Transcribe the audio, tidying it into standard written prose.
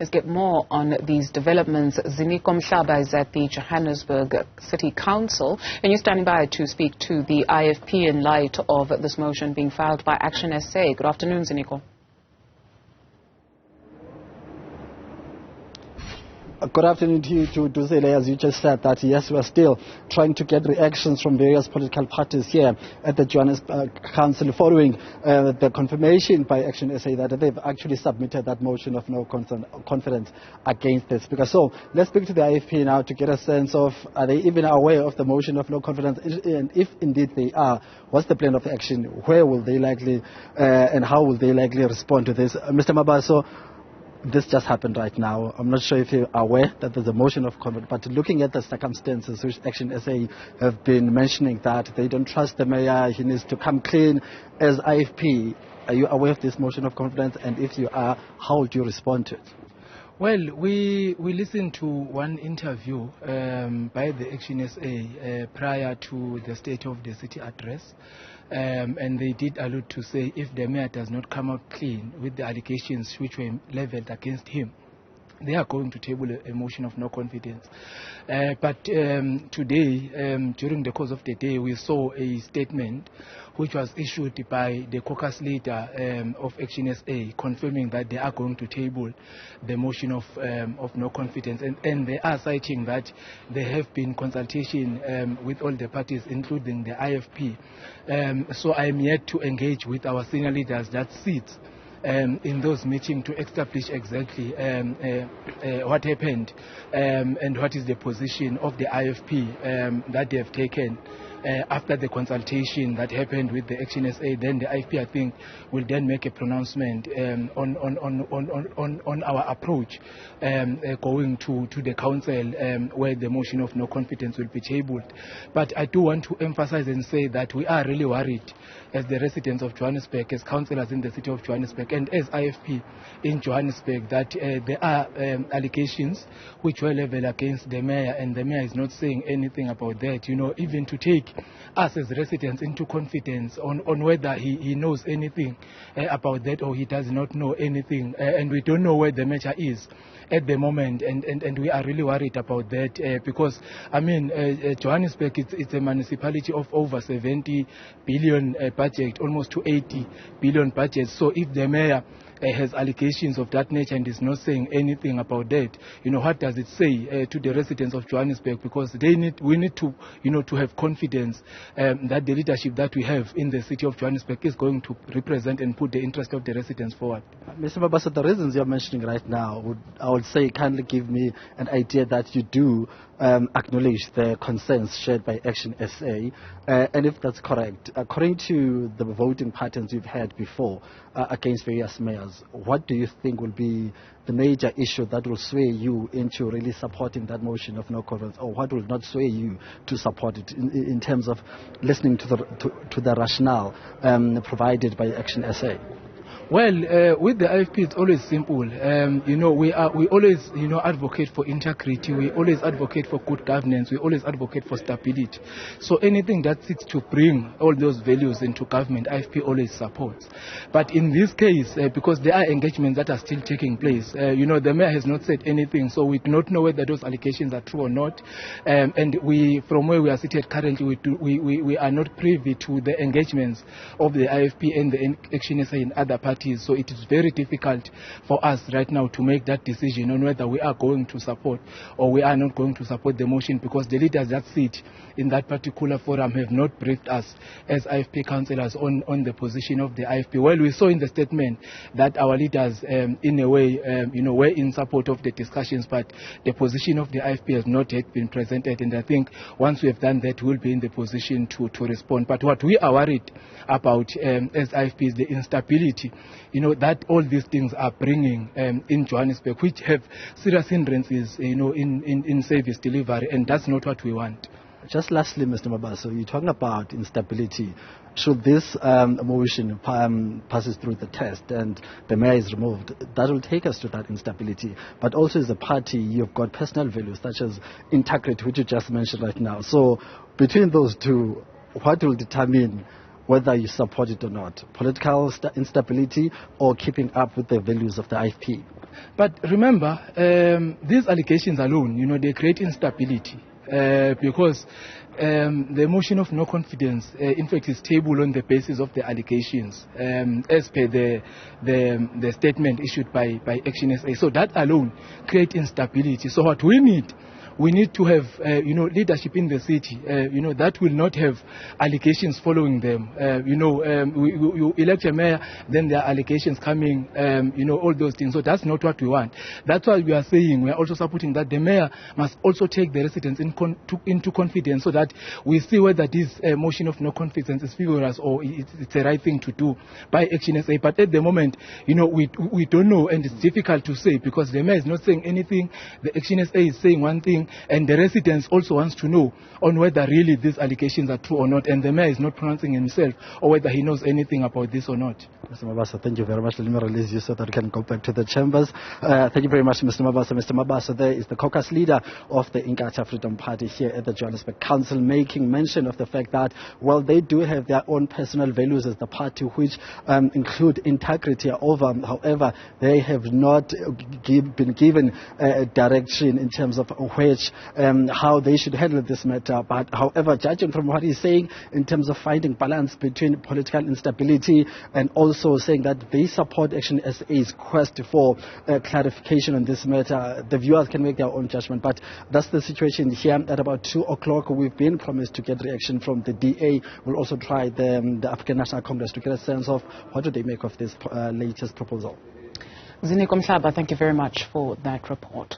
Let's get more on these developments. Ziniko Mhlaba is at the Johannesburg City Council, and you're standing by to speak to the IFP in light of this motion being filed by ActionSA. Good afternoon, Ziniko. Good afternoon to you, Duzile. As you just said, that yes, we're still trying to get reactions from various political parties here at the Johannesburg Council following the confirmation by ActionSA that they've actually submitted that motion of no confidence against the Speaker. So let's speak to the IFP now to get a sense of, are they even aware of the motion of no confidence? And if indeed they are, what's the plan of action? Where will they likely and how will they likely respond to this? Mr. Mabaso, this just happened right now. I'm not sure if you're aware that there's a motion of confidence, but looking at the circumstances which ActionSA have been mentioning, that they don't trust the mayor, he needs to come clean. As IFP, are you aware of this motion of confidence? And if you are, how would you respond to it? Well, we listened to one interview by the ActionSA prior to the State of the City address, and they did allude to say if the mayor does not come out clean with the allegations which were leveled against him, they are going to table a motion of no confidence. But today, during the course of the day, we saw a statement which was issued by the caucus leader of ActionSA confirming that they are going to table the motion of no confidence. And they are citing that there have been consultation with all the parties, including the IFP. So I am yet to engage with our senior leaders that sit in those meetings to establish exactly what happened and what is the position of the IFP that they have taken after the consultation that happened with the ActionSA. Then the IFP, I think, will then make a pronouncement on our approach going to the council where the motion of no confidence will be tabled. But I do want to emphasize and say that we are really worried as the residents of Johannesburg, as councillors in the city of Johannesburg, and as IFP in Johannesburg, that there are allegations which were leveled against the mayor, and the mayor is not saying anything about that. You know, even to take us as residents into confidence on whether he knows anything about that or he does not know anything, and we don't know where the matter is at the moment, and we are really worried about that because, I mean, Johannesburg, it's a municipality of over 70 billion budget, almost to 80 billion budget. So if the mayor has allegations of that nature and is not saying anything about that, you know, what does it say to the residents of Johannesburg? Because we need to, you know, to have confidence that the leadership that we have in the city of Johannesburg is going to represent and put the interest of the residents forward. Mr. Mabaso, the reasons you're mentioning right now, I would say kindly give me an idea that you do acknowledge the concerns shared by ActionSA, and if that's correct, according to the voting patterns you've had before against various mayors, what do you think will be the major issue that will sway you into really supporting that motion of no confidence, or what will not sway you to support it in terms of listening to the rationale provided by ActionSA? Well, with the IFP, it's always simple. You know, we always, you know, advocate for integrity. We always advocate for good governance. We always advocate for stability. So anything that seeks to bring all those values into government, IFP always supports. But in this case, because there are engagements that are still taking place, you know, the mayor has not said anything, so we do not know whether those allegations are true or not. And we, from where we are seated currently, we are not privy to the engagements of the IFP and the ActionSA in other parties. So it is very difficult for us right now to make that decision on whether we are going to support or we are not going to support the motion, because the leaders that sit in that particular forum have not briefed us as IFP councillors on the position of the IFP. Well, we saw in the statement that our leaders, in a way, you know, were in support of the discussions, but the position of the IFP has not yet been presented, and I think once we have done that, we'll be in the position to respond. But what we are worried about as IFP is the instability, you know, that all these things are bringing in Johannesburg, which have serious hindrances, you know, in service delivery, and that's not what we want. Just lastly, Mr. Mabaso, you're talking about instability. Should this motion passes through the test and the mayor is removed, that will take us to that instability. But also as a party, you've got personal values such as integrity, which you just mentioned right now. So between those two, what will determine whether you support it or not? Political instability or keeping up with the values of the IFP? But remember, these allegations alone, they create instability because the motion of no confidence, in fact, is tabled on the basis of the allegations, as per the statement issued by ActionSA. So that alone creates instability. So what we need to have, leadership in the city, that will not have allegations following them. You elect a mayor, then there are allegations coming, all those things. So that's not what we want. That's why we are saying, we are also supporting that the mayor must also take the residents into confidence, so that we see whether this motion of no confidence is frivolous or it's the right thing to do by ActionSA. But at the moment, we don't know, and it's difficult to say, because the mayor is not saying anything, the ActionSA is saying one thing, and the residents also wants to know on whether really these allegations are true or not, and the mayor is not pronouncing himself or whether he knows anything about this or not. Mr. Mabaso, thank you very much. Let me release you so that we can go back to the chambers. Thank you very much, Mr. Mabaso. Mr. Mabaso there is the caucus leader of the Inkatha Freedom Party here at the Johannesburg Council, making mention of the fact that, well, they do have their own personal values as the party, which include integrity. However, they have not been given direction in terms of how they should handle this matter. But however, judging from what he's saying in terms of finding balance between political instability and also saying that they support ActionSA's quest for clarification on this matter, the viewers can make their own judgment. But that's the situation here. At about 2 o'clock, we've been promised to get reaction from the DA. We'll also try the African National Congress to get a sense of what do they make of this latest proposal. Ziniko, Mhlaba, thank you very much for that report.